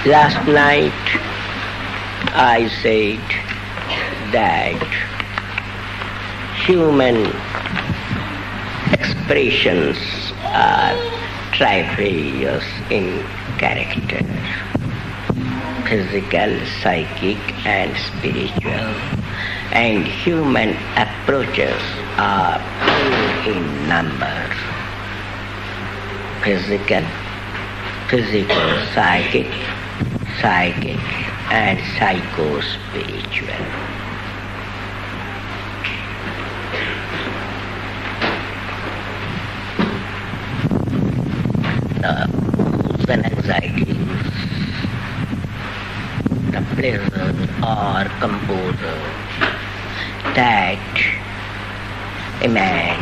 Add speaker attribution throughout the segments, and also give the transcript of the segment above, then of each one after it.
Speaker 1: Last night I said that human expressions are trifarious in character: physical, psychic and spiritual, and human approaches are few in number: physical, psychic, and psycho-spiritual. The moods and anxieties, the pleasures or composers that a man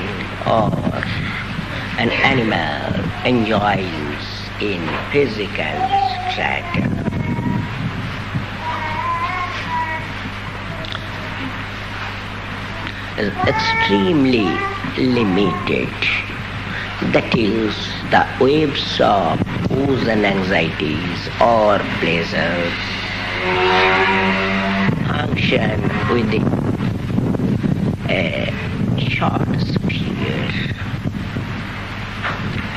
Speaker 1: or an animal enjoys in physical strata is extremely limited. That is, the waves of woes and anxieties or pleasures function within a short sphere,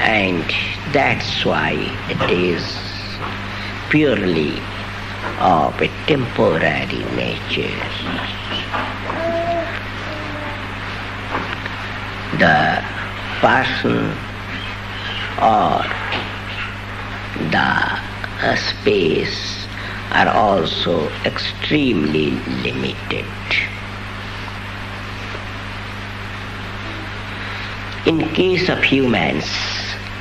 Speaker 1: and that's why it is purely of a temporary nature. The person or the space are also extremely limited. In case of humans,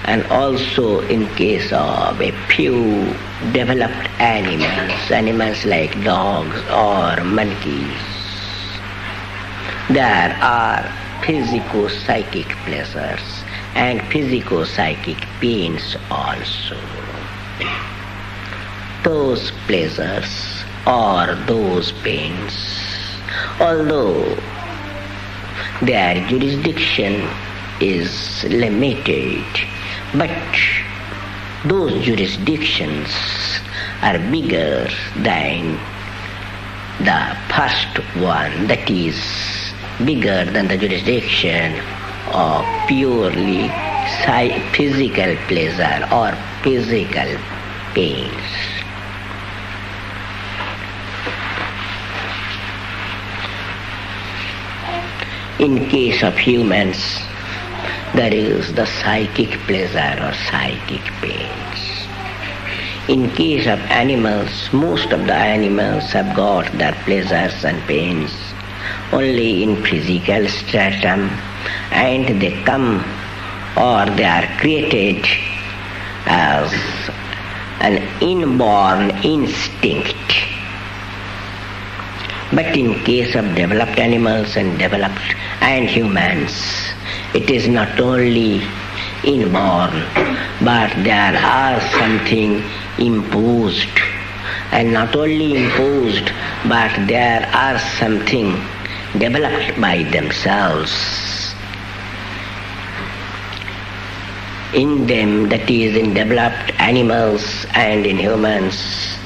Speaker 1: and also in case of a few developed animals like dogs or monkeys, there are physico-psychic pleasures and physico-psychic pains also. Those pleasures or those pains, although their jurisdiction is limited, but those jurisdictions are bigger than the first one, that is, bigger than the jurisdiction of purely physical pleasure or physical pains. In case of humans, there is the psychic pleasure or psychic pains. In case of animals, most of the animals have got their pleasures and pains only in physical stratum, and they come or they are created as an inborn instinct. But in case of developed animals and humans, it is not only inborn, but there are something imposed, and not only imposed, but there are something developed by themselves in them, that is, in developed animals and in humans.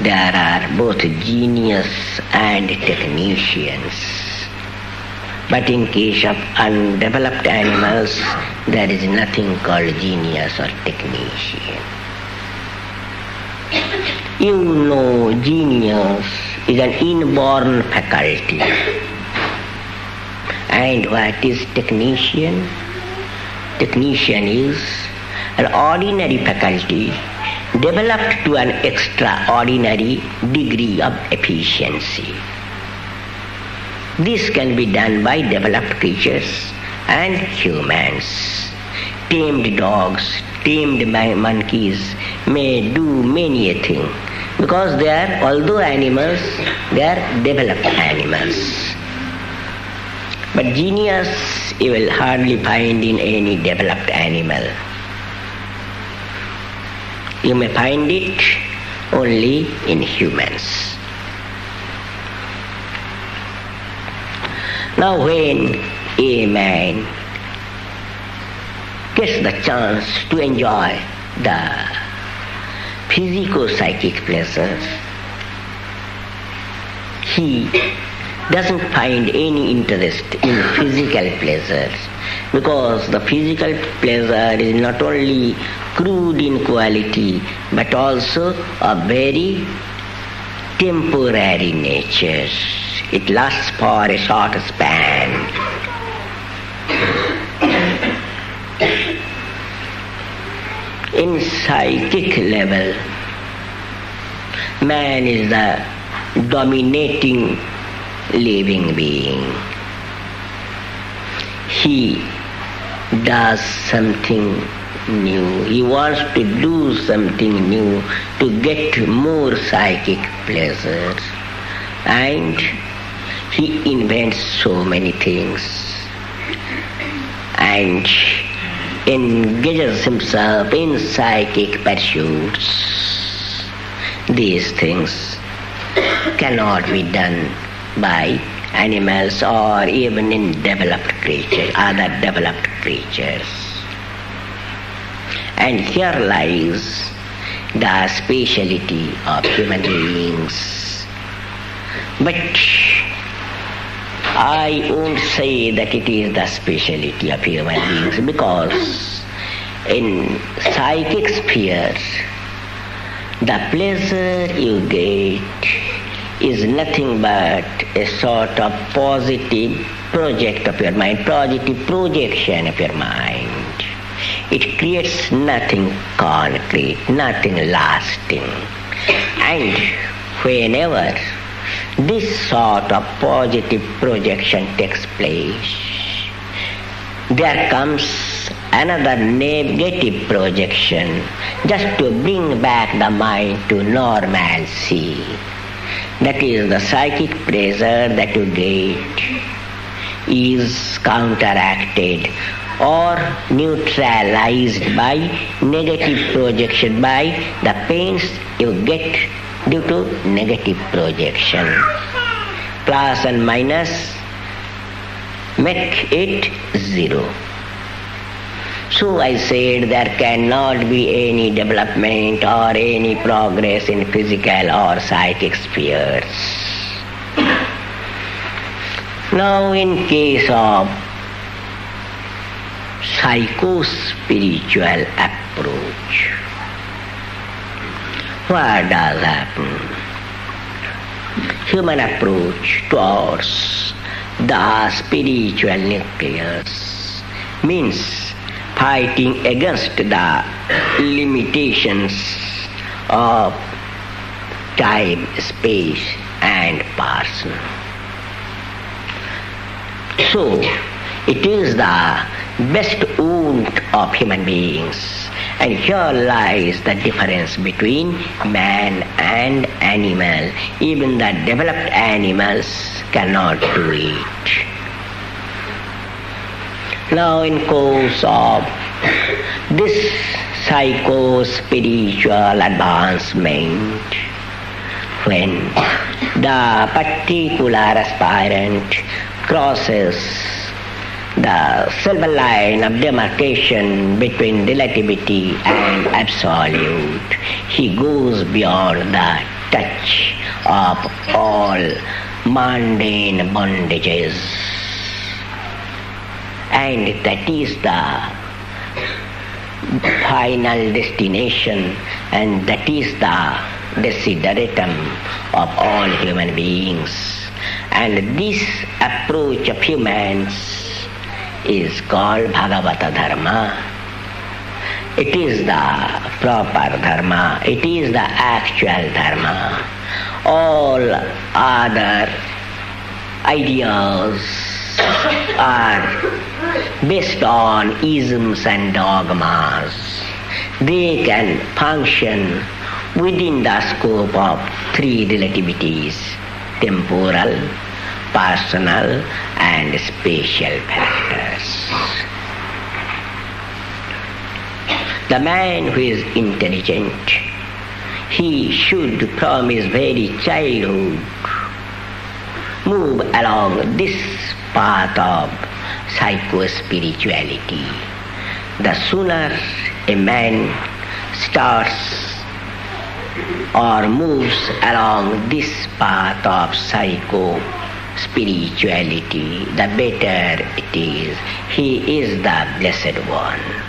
Speaker 1: There are both genius and technicians. But in case of undeveloped animals, there is nothing called genius or technician. You know, genius is an inborn faculty. And what is technician? Technician is an ordinary faculty developed to an extraordinary degree of efficiency. This can be done by developed creatures and humans. Tamed dogs, tamed monkeys may do many a thing, because they are, although animals, they are developed animals. But genius you will hardly find in any developed animal. You may find it only in humans. Now when a man gets the chance to enjoy the physico-psychic pleasures. He doesn't find any interest in physical pleasures because the physical pleasure is not only crude in quality but also a very temporary nature. It lasts for a short span. In psychic level, man is the dominating living being. He does something new. He wants to do something new to get more psychic pleasures. And he invents so many things and engages himself in psychic pursuits. These things cannot be done by animals or even in developed creatures, other developed creatures. And here lies the speciality of human beings. But I won't say that it is the speciality of human beings because in psychic spheres, the pleasure you get is nothing but a sort of positive project of your mind, positive projection of your mind. It creates nothing concrete, nothing lasting. And whenever this sort of positive projection takes place, there comes another negative projection just to bring back the mind to normalcy. That is, the psychic pleasure that you get is counteracted or neutralized by negative projection, by the pains you get due to negative projection. Plus and minus make it zero. So I said there cannot be any development or any progress in physical or psychic spheres. Now in case of psycho-spiritual approach, what does happen? Human approach towards the spiritual nucleus means fighting against the limitations of time, space and person. So, it is the best wound of human beings, and here lies the difference between man and animal. Even the developed animals cannot do it. Now in course of this psycho-spiritual advancement, when the particular aspirant crosses the silver line of demarcation between relativity and absolute, he goes beyond the touch of all mundane bondages. And that is the final destination, and that is the desideratum of all human beings. And this approach of humans is called Bhagavata Dharma. It is the proper Dharma. It is the actual Dharma. All other ideas are based on isms and dogmas. They can function within the scope of three relativities: temporal, personal and spatial factors. The man who is intelligent, he should from his very childhood move along this path of psycho-spirituality. The sooner a man starts or moves along this path of psycho-spirituality, the better it is. He is the Blessed One.